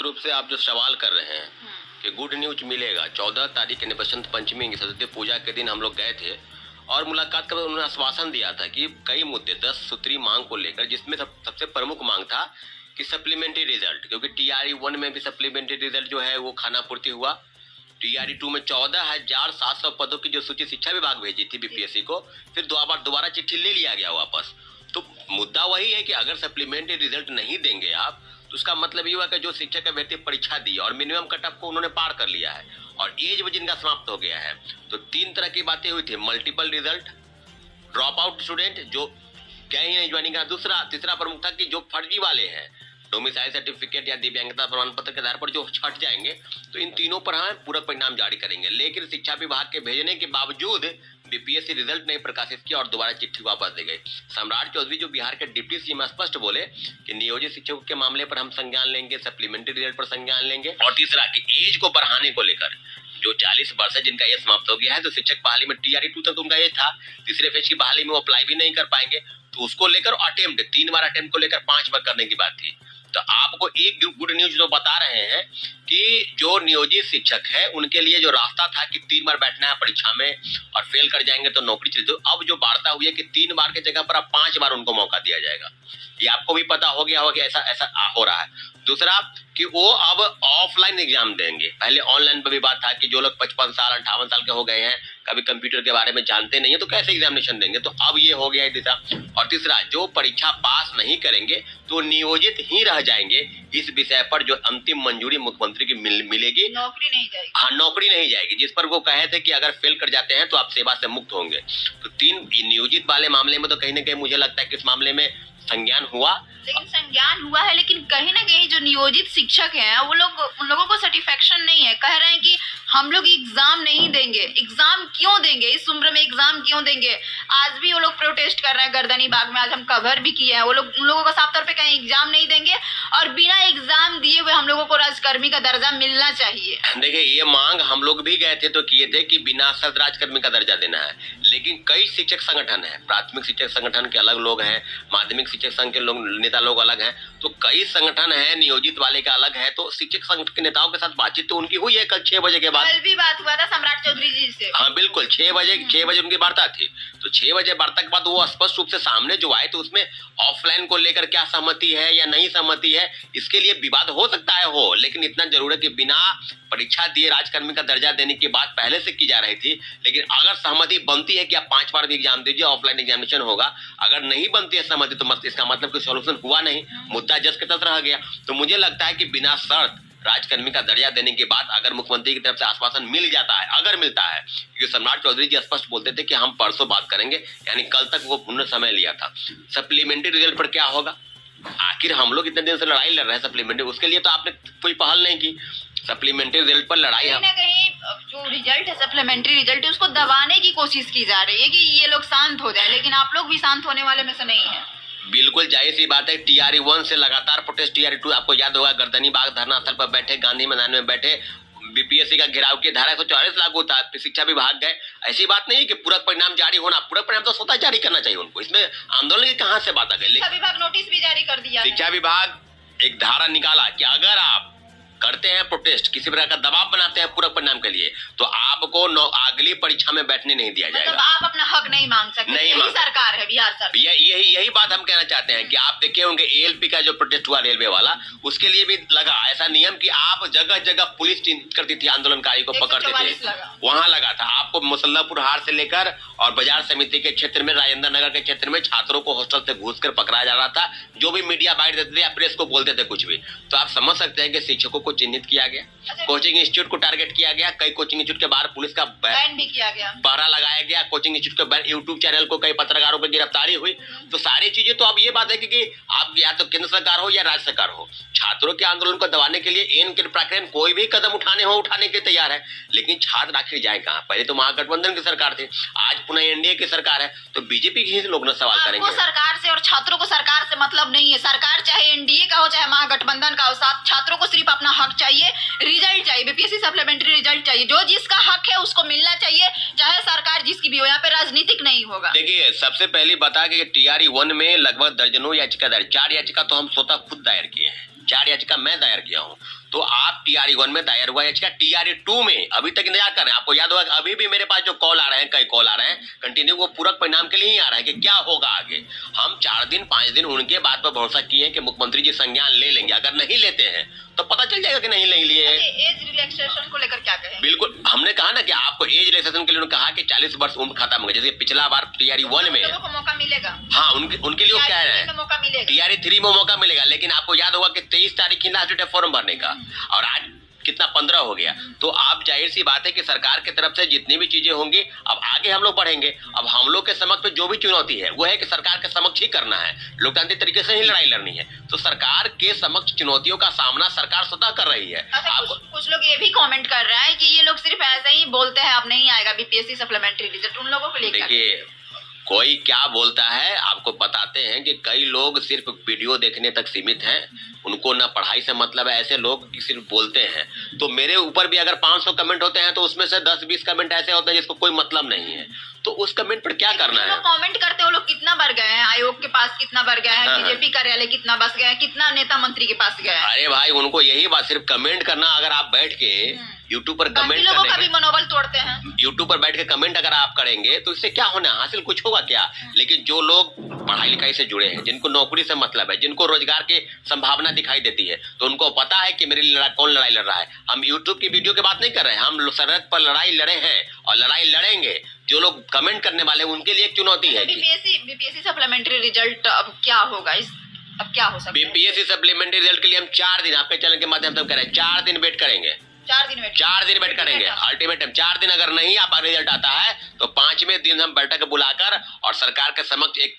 रूप से आप जो सवाल कर रहे हैं कि गुड न्यूज मिलेगा 14 तारीख यानी बसंत पंचमी की सरस्वती पूजा के दिन हम लोग गए थे और मुलाकात कर उन्होंने आश्वासन दिया था कि कई मुद्दे 10 सूत्री मांग को लेकर, जिसमें सबसे प्रमुख मांग था कि सप्लीमेंट्री रिजल्ट, क्योंकि टीआरई 1 में भी सप्लीमेंट्री रिजल्ट जो है वो खाना पूर्ति हुआ। टीआरई 2 में 14,700 पदों की जो सूची शिक्षा विभाग भेजी थी बीपीएससी को, फिर दोबारा चिट्ठी ले लिया गया वापस। तो मुद्दा वही है कि अगर सप्लीमेंट्री रिजल्ट नहीं देंगे आप, तो उसका मतलब ये हुआ कि जो शिक्षक का व्यक्ति परीक्षा दी और मिनिमम कट ऑफ को उन्होंने पार कर लिया है और एज भी जिनका समाप्त हो गया है। तो 3 तरह की बातें हुई थी, multiple result, drop out student जो क्या ही नहीं ज्वाइनिंग का, तीसरा प्रमुख था कि जो फर्जी वाले हैं, डोमिसाइल सर्टिफिकेट या दिव्यांगता प्रमाण पत्र के आधार पर जो हट जाएंगे, तो इन तीनों पर हम पूरक परिणाम जारी करेंगे। लेकिन शिक्षा विभाग के भेजने के बावजूद बीपीएससी रिजल्ट नहीं प्रकाशित किया और दोबारा चिट्ठी वापस दे गई। सम्राट चौधरी जो बिहार के डिप्टी सीएम स्पष्ट बोले कि नियोजित शिक्षकों के मामले पर हम संज्ञान लेंगे, सप्लीमेंट्री रिजल्ट पर संज्ञान लेंगे। और तीसरा कि एज को बढ़ाने को लेकर, जो 40 वर्ष है जिनका एज समाप्त हो गया है, तो शिक्षक बहाली में टीआरई 2 तक उनका एज था, तीसरे फेज की बहाली में वो अप्लाई भी नहीं कर पाएंगे, तो उसको लेकर अटेम्प्ट 3 बार अटेम्प्ट को लेकर 5 बार करने की बात थी। तो आपको एक गुड न्यूज जो बता रहे हैं कि जो नियोजित शिक्षक है उनके लिए जो रास्ता था कि 3 बार बैठना है परीक्षा में और फेल कर जाएंगे तो नौकरी चली, तो अब जो वार्ता हुई है कि 3 बार की जगह पर अब 5 बार उनको मौका दिया जाएगा। ये आपको भी पता हो गया होगा कि ऐसा हो रहा है। दूसरा कि वो अब ऑफलाइन एग्जाम देंगे। पहले ऑनलाइन पर भी बात था कि जो लोग 55 साल 58 साल के हो गए हैं, कभी कंप्यूटर के बारे में जानते नहीं है, तो कैसे एग्जामिनेशन देंगे, तो अब ये हो गया है दिशा। और तीसरा, जो परीक्षा पास नहीं करेंगे तो नियोजित ही रह जाएंगे। इस विषय पर जो अंतिम मंजूरी मुख्यमंत्री की मिलेगी, नौकरी नहीं जाएगी। हाँ, नौकरी नहीं जाएगी, जिस पर वो कहे थे कि अगर फेल कर जाते हैं तो आप सेवा से मुक्त होंगे। तो 3 नियोजित वाले मामले में तो कहीं ना कहीं मुझे लगता है कि इस मामले में संज्ञान हुआ, लेकिन संज्ञान हुआ है, लेकिन कहीं ना कहीं जो नियोजित शिक्षक हैं वो लोग, उन लोगों को सेटिस्फेक्शन नहीं है। कह रहे हैं कि हम लोग एग्जाम नहीं देंगे। एग्जाम क्यों देंगे? इस उम्र में एग्जाम क्यों देंगे? आज भी वो लोग प्रोटेस्ट कर रहे हैं गर्दनी बाग में, आज हम कवर भी किए हैं। वो लोग, उन लोगों को साफ तौर पे कहें एग्जाम नहीं देंगे और बिना एग्जाम दिए हुए हम लोगों को राजकर्मी का दर्जा मिलना चाहिए। देखिए, ये मांग हम लोग भी गए थे तो किए थे कि बिना शर्त राजकर्मी का दर्जा देना है, लेकिन कई शिक्षक संगठन है, प्राथमिक शिक्षक संगठन के अलग लोग हैं, माध्यमिक शिक्षक संघ के लोग, नेता लोग अलग हैं, तो कई संगठन है, नियोजित वाले का अलग है। तो शिक्षक संगठन के नेताओं के साथ बातचीत तो उनकी हुई है कल 6 बजे के बाद। कल भी बात हुआ था सम्राट चौधरी जी से। हाँ बिल्कुल, 6 बजे उनकी वार्ता थी। तो 6 बजे वार्ता के बाद वो स्पष्ट रूप से सामने जो आए, तो उसमें ऑफलाइन को लेकर क्या सहमति है या नहीं सहमति है, इसके लिए विवाद हो सकता है हो, लेकिन इतना जरूर है कि बिना परीक्षा दिए राजकर्मी का दर्जा देने की बात पहले से की जा रही थी। लेकिन अगर सहमति बनती है कि आप 5 बार भी एग्जाम दीजिए, ऑफलाइन एग्जामिनेशन होगा, अगर नहीं बनती है सहमति तो इसका मतलब कोई सॉल्यूशन हुआ नहीं, मुद्दा जस के तस रह गया। तो मुझे लगता है कि बिना शर्त राजकर्मी का दर्जा देने के बाद अगर मुख्यमंत्री की तरफ से आश्वासन मिल जाता है, अगर मिलता है, क्योंकि सम्राट चौधरी जी स्पष्ट बोलते थे कि हम परसों बात करेंगे, यानी कल तक वो उन्होंने समय लिया था। सप्लीमेंट्री रिजल्ट पर क्या होगा? आखिर हम लोग इतने दिन से लड़ाई लड़ रहे हैं सप्लीमेंट्री, उसके लिए तो आपने कोई पहल नहीं की। सप्लीमेंट्री रिजल्ट पर लड़ाई, कहीं ना कहीं जो रिजल्ट है, सप्लीमेंट्री रिजल्ट है, उसको दबाने की कोशिश की जा रही है कि ये लोग शांत हो जाए, लेकिन आप लोग भी शांत होने वाले में से नहीं है। बिल्कुल जाहिर सी बात है, टीआरई 1 से लगातार प्रोटेस्ट, टीआरई 2 आपको याद होगा गर्दनी बाग धरना स्थल पर बैठे, गांधी मैदान में बैठे, बीपीएससी का घेराव की धारा 144 लागू था, शिक्षा विभाग गए। ऐसी बात नहीं है कि पूरक परिणाम जारी होना, पूरक परिणाम तो स्वतः जारी करना चाहिए उनको, इसमें आंदोलन की कहां से बात आ गई। शिक्षा विभाग नोटिस भी जारी कर दिया। शिक्षा विभाग एक धारा निकाला कि अगर आप करते हैं प्रोटेस्ट, किसी प्रकार का दबाव बनाते हैं पूरक परिणाम के लिए, तो आपको अगली परीक्षा में बैठने नहीं दिया जाएगा। मतलब आप अपना हक नहीं मांग सकते। नहीं यही सरकार है, बिहार सरकार। यही बात हम कहना चाहते हैं कि आप देखे होंगे एएलपी का जो प्रोटेस्ट हुआ रेलवे वाला, उसके लिए भी लगा ऐसा नियम कि आप जगह जगह पुलिस टीम करती थी, आंदोलनकारी को पकड़ते थे, वहां लगा था। आपको मुसल्लापुर हार से लेकर और बाजार समिति के क्षेत्र में, राजेंद्र नगर के क्षेत्र में छात्रों को हॉस्टल से घुसकर पकड़ाया जा रहा था, जो भी मीडिया बाइट देते थे या प्रेस को बोलते थे कुछ भी। तो आप समझ सकते हैं कि शिक्षकों को चिन्हित किया गया, कोचिंग इंस्टीट्यूट को टारगेट किया गया, कई कोचिंग इंस्टीट्यूट के बाहर पुलिस का बैन भी किया गया, पहरा लगाया गया, कोचिंग इंस्टीट्यूट के यूट्यूब चैनल को कई पत्रकारों की गिरफ्तारी हुई। तो सारी चीजें, तो अब ये बात है कि आप या तो केंद्र सरकार हो या राज्य सरकार हो, छात्रों के आंदोलन को दबाने के लिए एन के प्रकार कोई भी कदम उठाने के तैयार है, लेकिन छात्र आखिर जाए कहाँ? पहले तो महागठबंधन की सरकार थी, आज पुनः एनडीए की सरकार है, तो बीजेपी की ही लोग न सवाल करेंगे। सरकार से और छात्रों को सरकार से मतलब नहीं है। सरकार चाहे एनडीए का हो चाहे महागठबंधन का हो, छात्रों को सिर्फ अपना हक चाहिए, रिजल्ट चाहिए, बीपीएससी सप्लीमेंट्री रिजल्ट चाहिए, जो जिसका हक है उसको मिलना चाहिए, चाहे सरकार जिसकी भी हो। यहाँ पे राजनीतिक नहीं होगा। देखिए, सबसे पहले बता कि टीआरई 1 में लगभग दर्जनों याचिका दायर, 4 याचिका तो हम स्वतः खुद दायर किए हैं, 4 याचिका मैं दायर किया हूँ। तो आप TRE-1 में दायर हुआ याचिका, TRE-2 में अभी तक इंतजार कर रहे हैं। आपको याद होगा अभी भी मेरे पास जो कॉल आ रहे हैं, कई कॉल आ रहे हैं कंटिन्यू, वो पूरक परिणाम के लिए ही आ रहा है कि क्या होगा आगे। हम 4 दिन 5 दिन उनके बात पर भरोसा किए हैं कि मुख्यमंत्री जी संज्ञान ले लेंगे। अगर नहीं लेते हैं तो पता चल जाएगा कि नहीं ले लिए। एज रिलैक्सेशन को लेकर क्या कहें? बिल्कुल, हमने कहा ना कि आपको एज रिलैक्सेशन के लिए उन्होंने कहा कि 40 वर्ष उम्र खत्म हो गई, जैसे पिछला बार TRE-1 में लोगों को मौका मिलेगा। हाँ, उनके लिए कह रहे हैं मौका मिलेगा, TRE-3 में मौका मिलेगा। लेकिन आपको याद होगा कि 23 तारीख की लास्ट डेट है फॉर्म भरने का, और आज कितना 15 हो गया। तो आप जाहिर सी बात है कि सरकार की तरफ से जितनी भी चीजें होंगी अब आगे हम लोग बढ़ेंगे। अब हम लोग के समक्ष में जो भी चुनौती है वो है कि सरकार के समक्ष ही करना है, लोकतांत्रिक तरीके से ही लड़ाई लड़नी है। तो सरकार के समक्ष चुनौतियों का सामना सरकार स्वतः कर रही है। अच्छा, कुछ लोग ये भी कमेंट कर रहे हैं कि ये लोग सिर्फ ऐसे ही बोलते हैं, अब नहीं आएगा BPSC सप्लीमेंट्री रिजल्ट, उन लोगों को लेकर देखिए कोई क्या बोलता है आपको बताते हैं कि कई लोग सिर्फ वीडियो देखने तक सीमित हैं, उनको ना पढ़ाई से मतलब है। ऐसे लोग सिर्फ बोलते हैं। तो मेरे ऊपर भी अगर 500 कमेंट होते हैं तो उसमें से 10-20 कमेंट ऐसे होते हैं जिसको कोई मतलब नहीं है, तो उस कमेंट पर क्या करना है? कमेंट करते हैं वो लोग कितना बार गए हैं, आयोग के पास कितना बार गए हैं, BJP कार्यालय कितना बस गए हैं, कितना नेता मंत्री के पास गए हैं। अरे भाई उनको यही बात, सिर्फ कमेंट करना। अगर आप बैठ के यूट्यूब पर कमेंट लोगों का भी मनोबल तोड़ते हैं। यूट्यूब पर बैठ के कमेंट अगर आप करेंगे तो इससे क्या होना, हासिल कुछ होगा क्या? लेकिन जो लोग पढ़ाई लिखाई से जुड़े हैं, जिनको नौकरी से मतलब है, जिनको रोजगार की संभावना दिखाई देती है, तो उनको पता है कि मेरी कौन लड़ाई लड़ रहा है। हम यूट्यूब की वीडियो की बात नहीं कर रहे हैं, हम सड़क पर लड़ाई लड़े हैं और लड़ाई लड़ेंगे। जो लोग कमेंट करने वाले हैं उनके लिए एक चुनौती है। BPSC सप्लीमेंट्री रिजल्ट अब क्या होगा, अब क्या हो सकता है? BPSC सप्लीमेंट्री रिजल्ट के लिए हम 4 दिन आपके चैनल के माध्यम से कह रहे हैं, 4 दिन वेट करेंगे। 4 दिन वेट करेंगे। अल्टीमेटम 4 दिन अगर नहीं आप रिजल्ट आता है तो 5वें दिन हम बैठक बुलाकर और सरकार के समक्ष एक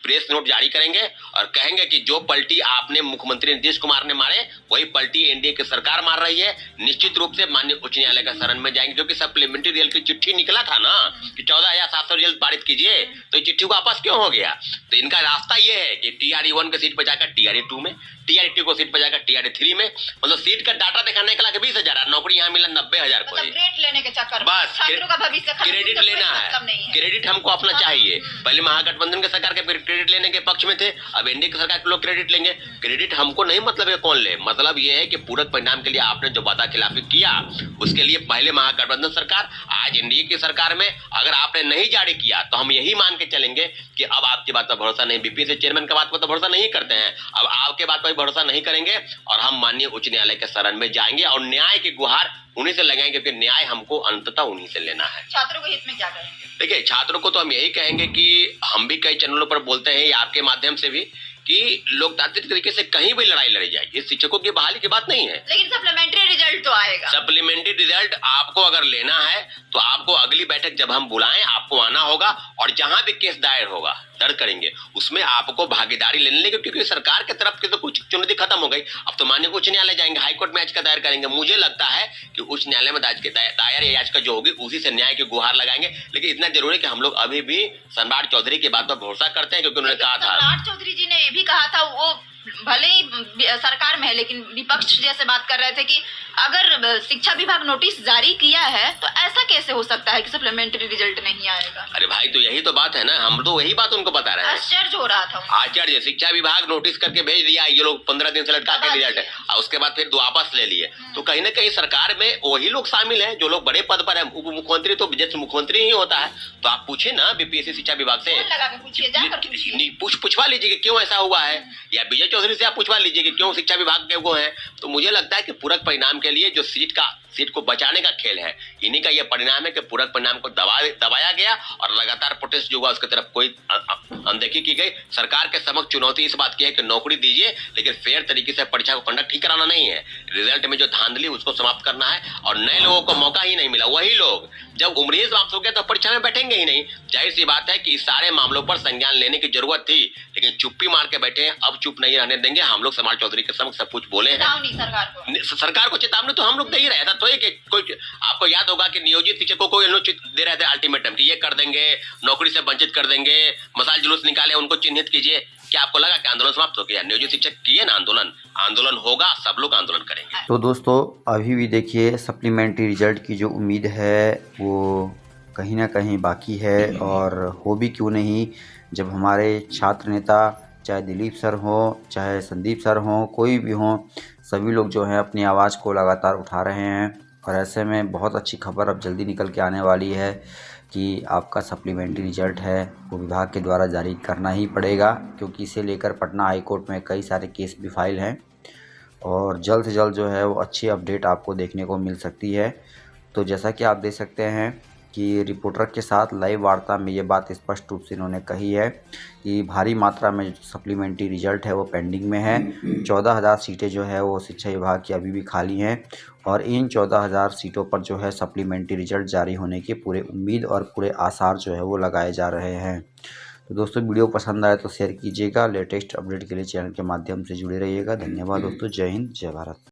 प्रेस नोट जारी करेंगे और कहेंगे कि जो पलटी आपने मुख्यमंत्री नीतीश कुमार ने मारे वही पलटी एनडीए की सरकार मार रही है। निश्चित रूप से माननीय उच्च न्यायालय का शरण में जाएंगे, क्योंकि सप्लीमेंट्री रिजल्ट की चिट्ठी निकला था ना कि 14,700 रिजल्ट पारित कीजिए, तो चिट्ठी वापस क्यों हो गया? तो इनका रास्ता ये है कि TRE-1 की सीट पर जाकर TRE-2 में, TRE-2 को सीट पर जाकर TRE-3 में, मतलब सीट का डाटा दिखाने के लिए 20,000, नौकरी यहाँ मिला 90,000 को, ग्रेड लेने के चक्कर में बस छात्रों का भविष्य क्रेडिट लेना है। क्रेडिट हमको अपना चाहिए। पहले महागठबंधन के सरकार के क्रेडिट लेने के पक्ष में थे, अब एनडीए की सरकार के लोग क्रेडिट लेंगे। क्रेडिट हमको नहीं मतलब है कौन ले, मतलब ये है कि पूरक परिणाम के लिए आपने जो वादा खिलाफी किया उसके लिए पहले महागठबंधन सरकार, आज एनडीए की सरकार में अगर आपने नहीं जारी किया तो हम यही मान के चलेंगे कि अब आपकी बात पर भरोसा नहीं, BPSC चेयरमैन की बात पर तो भरोसा नहीं करते हैं, अब आपके बात पर भरोसा नहीं करेंगे और हम माननीय उच्च न्यायालय के शरण में जाएंगे और न्याय की गुहार उन्हीं से लगाएंगे, क्योंकि न्याय हमको अंततः उन्हीं से लेना है। छात्रों के हित में क्या कहेंगे? देखिए छात्रों को तो हम यही कहेंगे कि हम भी कई चैनलों पर बोलते हैं, आपके माध्यम से भी, कि लोकतांत्रिक तरीके से कहीं भी लड़ाई लड़ी जाए, ये शिक्षकों की बहाली की बात नहीं है। लेकिन सप्लीमेंट्री रिजल्ट तो आएगा। सप्लीमेंट्री रिजल्ट आपको अगर लेना है तो आपको अगली बैठक जब हम बुलाएं आपको आना होगा और जहां भी केस दायर होगा दर्ज करेंगे उसमें आपको भागीदारी लेने लेंगे, क्योंकि सरकार की तरफ की तो कुछ चुनौती खत्म हो गई। अब तो माननीय उच्च न्यायालय जाएंगे, हाईकोर्ट में याचिका दायर करेंगे। मुझे लगता है कि उच्च न्यायालय में दायर याचिका जो होगी उसी से न्याय की गुहार लगाएंगे। लेकिन इतना जरूरी है कि हम लोग अभी भी सम्राट चौधरी की बात पर भरोसा करते हैं, क्योंकि उन्होंने कहा था, सम्राट चौधरी जी ने ये भी कहा था, वो भले ही सरकार में है लेकिन विपक्ष जैसे बात कर रहे थे कि अगर शिक्षा विभाग नोटिस जारी किया है तो ऐसा कैसे हो सकता है कि सप्लीमेंट्री रिजल्ट नहीं आएगा? अरे भाई तो यही तो बात है ना, हम तो वही बात उनको बता रहे हैं। आश्चर्य हो रहा था। आश्चर्य, शिक्षा विभाग नोटिस करके भेज दिया, ये लोग 15 दिन से लटका के रिजल्ट है और उसके बाद फिर वापस ले लिए। तो कहीं ना कहीं सरकार में वही लोग शामिल है जो लोग बड़े पद पर है। उप मुख्यमंत्री तो जैसे मुख्यमंत्री ही होता है। तो आप पूछे ना BPSC शिक्षा विभाग से, पूछवा लीजिए कि क्यों ऐसा हुआ है, या विजय चौधरी से आप पूछवा लीजिए कि क्यों शिक्षा विभाग के वो है। तो मुझे लगता है कि पूरक परिणाम के लिए जो सीट को बचाने का खेल है, इन्हीं का यह परिणाम है कि पूरक परिणाम को दबाया गया और लगातार प्रोटेस्ट जो हुआ उसकी तरफ कोई अनदेखी की गई। सरकार के समक्ष चुनौती इस बात की है कि नौकरी दीजिए लेकिन फेयर तरीके से परीक्षा को कंडक्ट ही कराना नहीं है, रिजल्ट में जो धांधली उसको समाप्त करना है। और नए लोगों को मौका ही नहीं मिला, वही लोग जब उम्र ही समाप्त हो गया तो परीक्षा में बैठेंगे ही नहीं। जाहिर सी बात है कि इस सारे मामलों पर संज्ञान लेने की जरूरत थी, लेकिन चुप्पी मार के बैठे हैं। अब चुप नहीं रहने देंगे हम लोग। सम्राट चौधरी के समक्ष सब कुछ बोले हैं, सरकार को चेतावनी तो हम लोग दे ही रहे थे। तो ये कोई आपको याद होगा कि नियोजित शिक्षकों को दे रहे थे अल्टीमेटम कि ये कर देंगे, नौकरी से वंचित कर देंगे, मसाल जुलूस निकाले, उनको चिन्हित कीजिए। क्या आपको लगा कि आंदोलन समाप्त हो गया? नियोजित शिक्षक किए ना आंदोलन होगा, सब लोग आंदोलन करेंगे। तो दोस्तों अभी भी देखिए सप्लीमेंट्री रिजल्ट की जो उम्मीद है वो कहीं ना कहीं बाकी है, और हो भी क्यों नहीं जब हमारे छात्र नेता चाहे दिलीप सर हो चाहे संदीप सर हो कोई भी हो, सभी लोग जो है अपनी आवाज़ को लगातार उठा रहे हैं और ऐसे में बहुत अच्छी खबर अब जल्दी निकल के आने वाली है कि आपका सप्लीमेंट्री रिजल्ट है वो विभाग के द्वारा जारी करना ही पड़ेगा, क्योंकि इसे लेकर पटना हाई कोर्ट में कई सारे केस भी फाइल हैं और जल्द से जल्द जो है वो अच्छी अपडेट आपको देखने को मिल सकती है। तो जैसा कि आप देख सकते हैं कि रिपोर्टर के साथ लाइव वार्ता में ये बात स्पष्ट रूप से इन्होंने कही है कि भारी मात्रा में जो सप्लीमेंट्री रिजल्ट है वो पेंडिंग में है। 14,000 सीटें जो है वो शिक्षा विभाग की अभी भी खाली हैं और इन 14,000 सीटों पर जो है सप्लीमेंट्री रिजल्ट जारी होने की पूरे उम्मीद और पूरे आसार जो है वो लगाए जा रहे हैं। तो दोस्तों वीडियो पसंद आए तो शेयर कीजिएगा। लेटेस्ट अपडेट के लिए चैनल के माध्यम से जुड़े रहिएगा। धन्यवाद दोस्तों। जय हिंद, जय भारत।